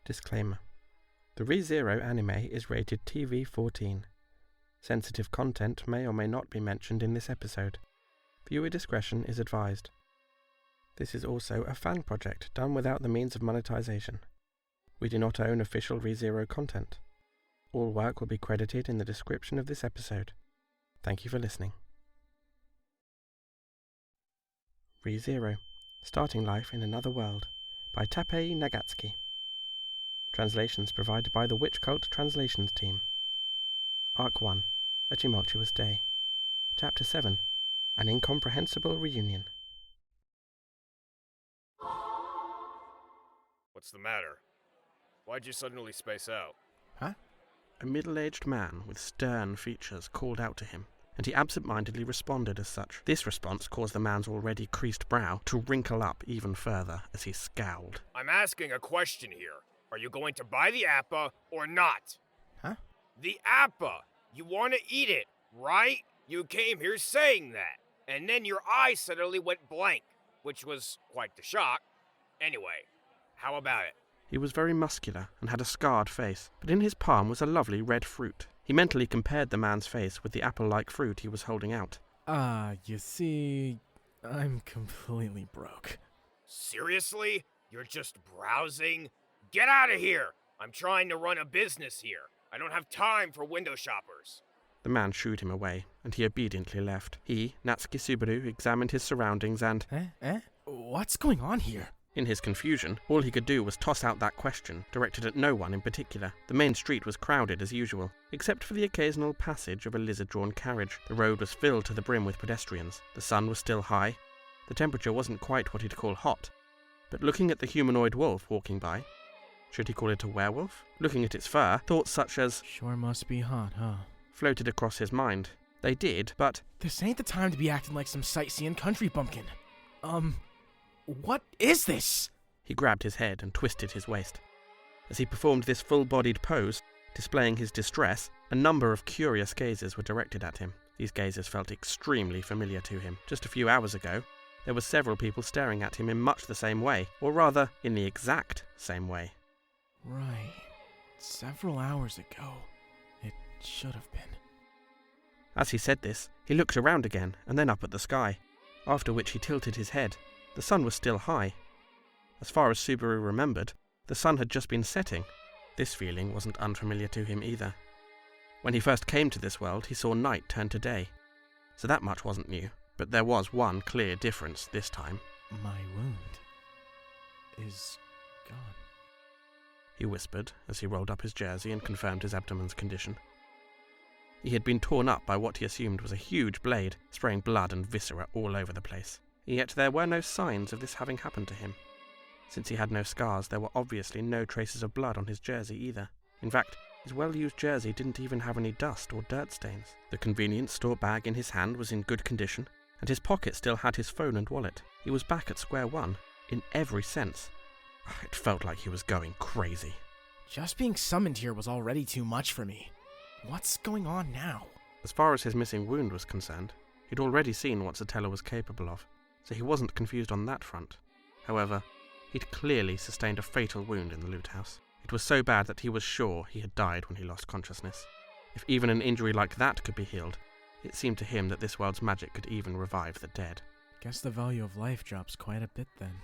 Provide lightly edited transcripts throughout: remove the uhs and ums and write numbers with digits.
Disclaimer. The ReZero anime is rated TV-14. Sensitive content may or may not be mentioned in this episode. Viewer discretion is advised. This is also a fan project done without the means of monetization. We do not own official ReZero content. All work will be credited in the description of this episode. Thank you for listening. ReZero, Starting Life in Another World, by Tapei Nagatsuki. Translations provided by the Witch Cult Translations Team. Arc 1, A Tumultuous Day. Chapter 7, An Incomprehensible Reunion. What's the matter? Why'd you suddenly space out? Huh? A middle-aged man with stern features called out to him, and he absent-mindedly responded as such. This response caused the man's already creased brow to wrinkle up even further as he scowled. I'm asking a question here. Are you going to buy the appa or not? Huh? The appa! You want to eat it, right? You came here saying that, and then your eye suddenly went blank, which was quite the shock. Anyway, how about it? He was very muscular and had a scarred face, but in his palm was a lovely red fruit. He mentally compared the man's face with the apple-like fruit he was holding out. You see, I'm completely broke. Seriously? You're just browsing? Get out of here! I'm trying to run a business here. I don't have time for window shoppers. The man shooed him away, and he obediently left. He, Natsuki Subaru, examined his surroundings and... What's going on here? In his confusion, all he could do was toss out that question, directed at no one in particular. The main street was crowded as usual, except for the occasional passage of a lizard-drawn carriage. The road was filled to the brim with pedestrians. The sun was still high. The temperature wasn't quite what he'd call hot. But looking at the humanoid wolf walking by, should he call it a werewolf? Looking at its fur, thoughts such as, "Sure must be hot, huh?" floated across his mind. They did, but... This ain't the time to be acting like some sightseeing country bumpkin. What is this? He grabbed his head and twisted his waist. As he performed this full-bodied pose, displaying his distress, a number of curious gazes were directed at him. These gazes felt extremely familiar to him. Just a few hours ago, there were several people staring at him in much the same way, or rather, in the exact same way. Right. Several hours ago. It should have been. As he said this, he looked around again, and then up at the sky, after which he tilted his head. The sun was still high. As far as Subaru remembered, the sun had just been setting. This feeling wasn't unfamiliar to him either. When he first came to this world, he saw night turn to day. So that much wasn't new, but there was one clear difference this time. My wound is gone. He whispered as he rolled up his jersey and confirmed his abdomen's condition. He had been torn up by what he assumed was a huge blade, spraying blood and viscera all over the place. Yet there were no signs of this having happened to him. Since he had no scars, there were obviously no traces of blood on his jersey either. In fact, his well-used jersey didn't even have any dust or dirt stains. The convenience store bag in his hand was in good condition, and his pocket still had his phone and wallet. He was back at square one, in every sense. It felt like he was going crazy. Just being summoned here was already too much for me. What's going on now? As far as his missing wound was concerned, he'd already seen what Satella was capable of, so he wasn't confused on that front. However, he'd clearly sustained a fatal wound in the loot house. It was so bad that he was sure he had died when he lost consciousness. If even an injury like that could be healed, it seemed to him that this world's magic could even revive the dead. Guess the value of life drops quite a bit then.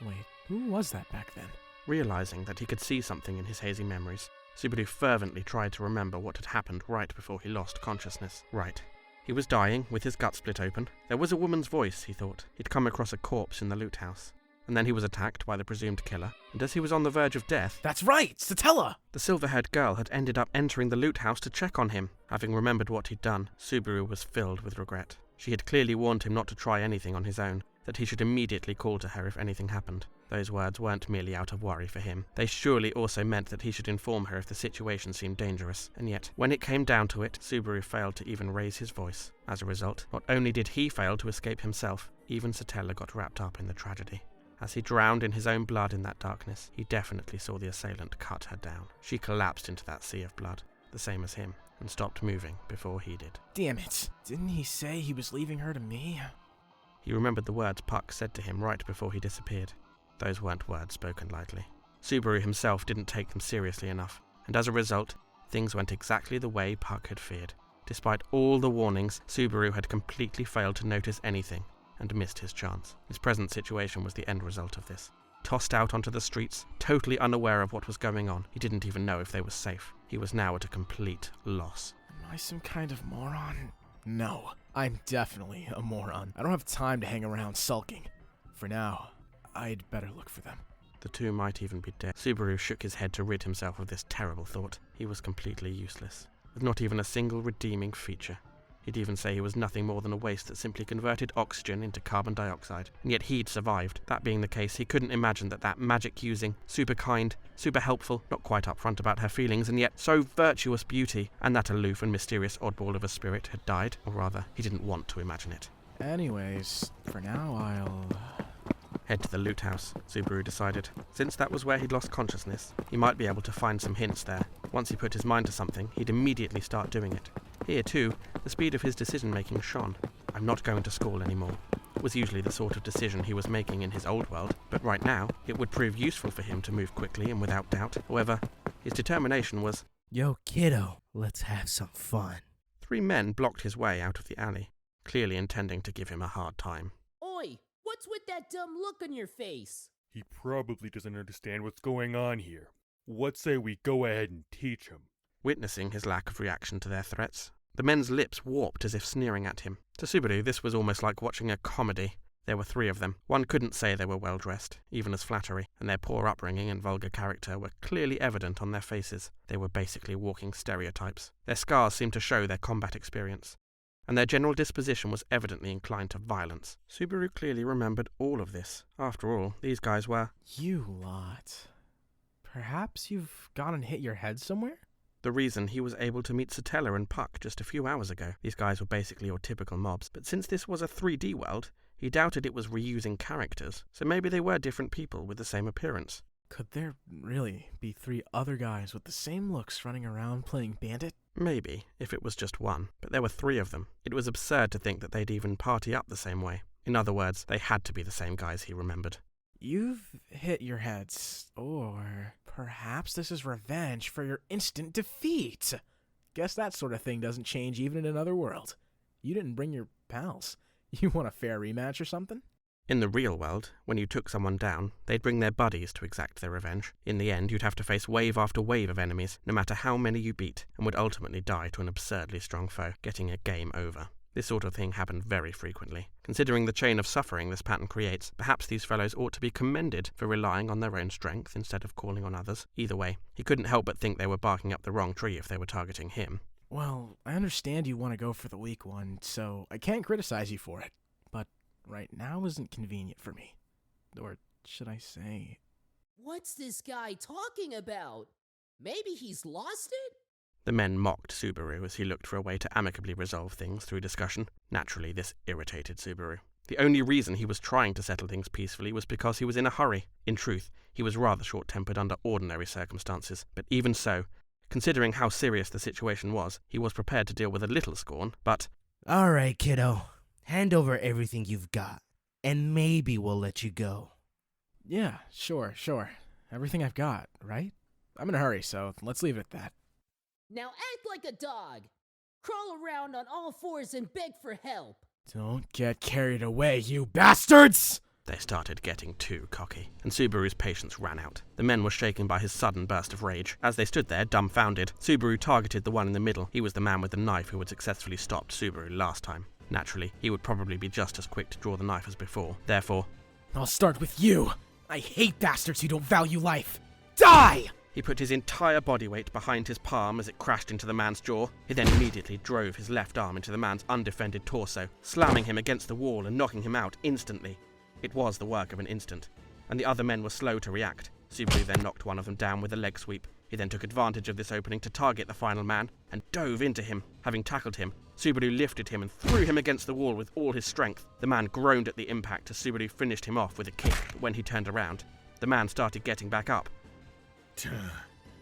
Wait, who was that back then? Realizing that he could see something in his hazy memories, Subaru fervently tried to remember what had happened right before he lost consciousness. Right. He was dying, with his gut split open. There was a woman's voice, he thought. He'd come across a corpse in the loot house. And then he was attacked by the presumed killer, and as he was on the verge of death... That's right! Satella! The silver-haired girl had ended up entering the loot house to check on him. Having remembered what he'd done, Subaru was filled with regret. She had clearly warned him not to try anything on his own, that he should immediately call to her if anything happened. Those words weren't merely out of worry for him. They surely also meant that he should inform her if the situation seemed dangerous. And yet, when it came down to it, Subaru failed to even raise his voice. As a result, not only did he fail to escape himself, even Satella got wrapped up in the tragedy. As he drowned in his own blood in that darkness, he definitely saw the assailant cut her down. She collapsed into that sea of blood, the same as him, and stopped moving before he did. Damn it. Didn't he say he was leaving her to me? He remembered the words Puck said to him right before he disappeared. Those weren't words spoken lightly. Subaru himself didn't take them seriously enough, and as a result, things went exactly the way Puck had feared. Despite all the warnings, Subaru had completely failed to notice anything and missed his chance. His present situation was the end result of this. Tossed out onto the streets, totally unaware of what was going on, he didn't even know if they were safe. He was now at a complete loss. Am I some kind of moron? No, I'm definitely a moron. I don't have time to hang around sulking. For now, I'd better look for them. The two might even be dead. Subaru shook his head to rid himself of this terrible thought. He was completely useless, with not even a single redeeming feature. He'd even say he was nothing more than a waste that simply converted oxygen into carbon dioxide. And yet he'd survived. That being the case, he couldn't imagine that magic-using, super kind, super helpful, not quite upfront about her feelings, and yet so virtuous beauty, and that aloof and mysterious oddball of a spirit had died. Or rather, he didn't want to imagine it. Anyways, for now I'll head to the loot house, Subaru decided. Since that was where he'd lost consciousness, he might be able to find some hints there. Once he put his mind to something, he'd immediately start doing it. Here, too, the speed of his decision-making shone. I'm not going to school anymore was usually the sort of decision he was making in his old world, but right now, it would prove useful for him to move quickly and without doubt. However, his determination was, Yo, kiddo, let's have some fun. 3 men blocked his way out of the alley, clearly intending to give him a hard time. Oi, what's with that dumb look on your face? He probably doesn't understand what's going on here. What say we go ahead and teach him? Witnessing his lack of reaction to their threats, the men's lips warped as if sneering at him. To Subaru, this was almost like watching a comedy. There were 3 of them. One couldn't say they were well-dressed, even as flattery, and their poor upbringing and vulgar character were clearly evident on their faces. They were basically walking stereotypes. Their scars seemed to show their combat experience, and their general disposition was evidently inclined to violence. Subaru clearly remembered all of this. After all, these guys were... You lot. Perhaps you've gone and hit your head somewhere? The reason he was able to meet Satella and Puck just a few hours ago. These guys were basically your typical mobs, but since this was a 3D world, he doubted it was reusing characters, so maybe they were different people with the same appearance. Could there really be 3 other guys with the same looks running around playing bandit? Maybe, if it was just one, but there were 3 of them. It was absurd to think that they'd even party up the same way. In other words, they had to be the same guys he remembered. You've hit your heads, or perhaps this is revenge for your instant defeat. Guess that sort of thing doesn't change even in another world. You didn't bring your pals. You want a fair rematch or something? In the real world, when you took someone down, they'd bring their buddies to exact their revenge. In the end, you'd have to face wave after wave of enemies, no matter how many you beat, and would ultimately die to an absurdly strong foe, getting a game over. This sort of thing happened very frequently. Considering the chain of suffering this pattern creates, perhaps these fellows ought to be commended for relying on their own strength instead of calling on others. Either way, he couldn't help but think they were barking up the wrong tree if they were targeting him. Well, I understand you want to go for the weak one, so I can't criticize you for it. But right now isn't convenient for me. Or should I say... What's this guy talking about? Maybe he's lost it? The men mocked Subaru as he looked for a way to amicably resolve things through discussion. Naturally, this irritated Subaru. The only reason he was trying to settle things peacefully was because he was in a hurry. In truth, he was rather short-tempered under ordinary circumstances, but even so, considering how serious the situation was, he was prepared to deal with a little scorn, but... All right, kiddo. Hand over everything you've got, and maybe we'll let you go. Yeah, sure. Everything I've got, right? I'm in a hurry, so let's leave it at that. Now act like a dog. Crawl around on all 4s and beg for help. Don't get carried away, you bastards! They started getting too cocky, and Subaru's patience ran out. The men were shaken by his sudden burst of rage. As they stood there, dumbfounded, Subaru targeted the one in the middle. He was the man with the knife who had successfully stopped Subaru last time. Naturally, he would probably be just as quick to draw the knife as before. Therefore, I'll start with you. I hate bastards who don't value life. Die! he put his entire body weight behind his palm as it crashed into the man's jaw. He then immediately drove his left arm into the man's undefended torso, slamming him against the wall and knocking him out instantly. It was the work of an instant, and the other men were slow to react. Subaru then knocked one of them down with a leg sweep. He then took advantage of this opening to target the final man, and dove into him. Having tackled him, Subaru lifted him and threw him against the wall with all his strength. The man groaned at the impact as Subaru finished him off with a kick, but when he turned around, the man started getting back up.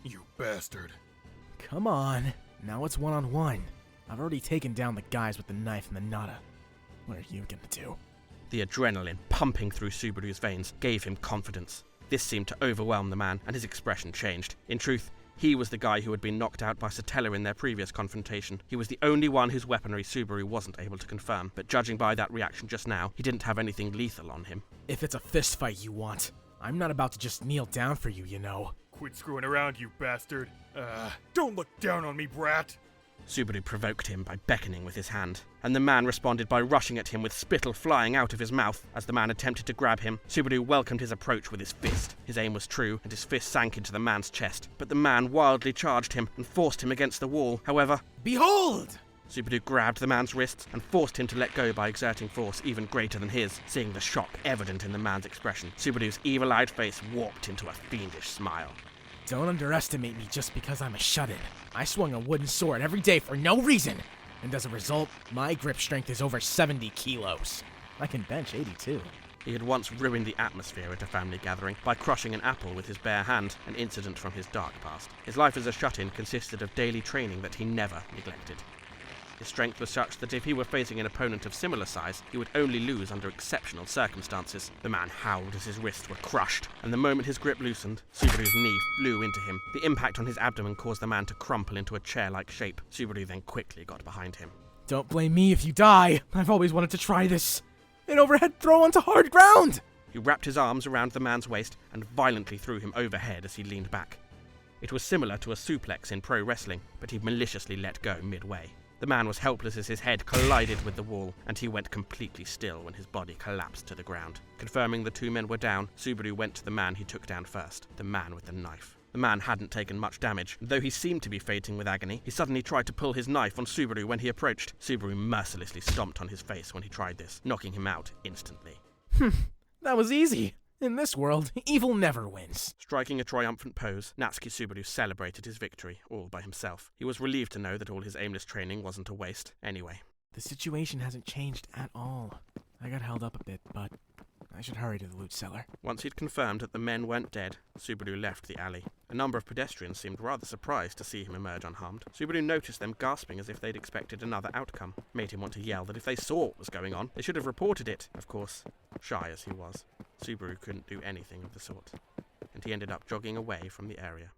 You bastard. Come on. Now it's 1-on-1. I've already taken down the guys with the knife and the nada. What are you gonna do? The adrenaline pumping through Subaru's veins gave him confidence. This seemed to overwhelm the man, and his expression changed. In truth, he was the guy who had been knocked out by Satella in their previous confrontation. He was the only one whose weaponry Subaru wasn't able to confirm, but judging by that reaction just now, he didn't have anything lethal on him. If it's a fist fight you want, I'm not about to just kneel down for you, you know. Quit screwing around, you bastard. Don't look down on me, brat. Subaru provoked him by beckoning with his hand, and the man responded by rushing at him with spittle flying out of his mouth. As the man attempted to grab him, Subaru welcomed his approach with his fist. His aim was true, and his fist sank into the man's chest, but the man wildly charged him and forced him against the wall. However, Behold! Subaru grabbed the man's wrists and forced him to let go by exerting force even greater than his. Seeing the shock evident in the man's expression, Subaru's evil-eyed face warped into a fiendish smile. Don't underestimate me just because I'm a shut-in. I swung a wooden sword every day for no reason, and as a result, my grip strength is over 70 kilos. I can bench 82. He had once ruined the atmosphere at a family gathering by crushing an apple with his bare hand, an incident from his dark past. His life as a shut-in consisted of daily training that he never neglected. His strength was such that if he were facing an opponent of similar size, he would only lose under exceptional circumstances. The man howled as his wrists were crushed, and the moment his grip loosened, Subaru's knee flew into him. The impact on his abdomen caused the man to crumple into a chair-like shape. Subaru then quickly got behind him. Don't blame me if you die. I've always wanted to try this. An overhead throw onto hard ground! He wrapped his arms around the man's waist and violently threw him overhead as he leaned back. It was similar to a suplex in pro wrestling, but he maliciously let go midway. The man was helpless as his head collided with the wall, and he went completely still when his body collapsed to the ground. Confirming the two men were down, Subaru went to the man he took down first, the man with the knife. The man hadn't taken much damage, and though he seemed to be fainting with agony, he suddenly tried to pull his knife on Subaru when he approached. Subaru mercilessly stomped on his face when he tried this, knocking him out instantly. That was easy. In this world, evil never wins. Striking a triumphant pose, Natsuki Subaru celebrated his victory, all by himself. He was relieved to know that all his aimless training wasn't a waste, anyway. The situation hasn't changed at all. I got held up a bit, but I should hurry to the loot cellar. Once he'd confirmed that the men weren't dead, Subaru left the alley. A number of pedestrians seemed rather surprised to see him emerge unharmed. Subaru noticed them gasping as if they'd expected another outcome. Made him want to yell that if they saw what was going on, they should have reported it. Of course, shy as he was, Subaru couldn't do anything of the sort, and he ended up jogging away from the area.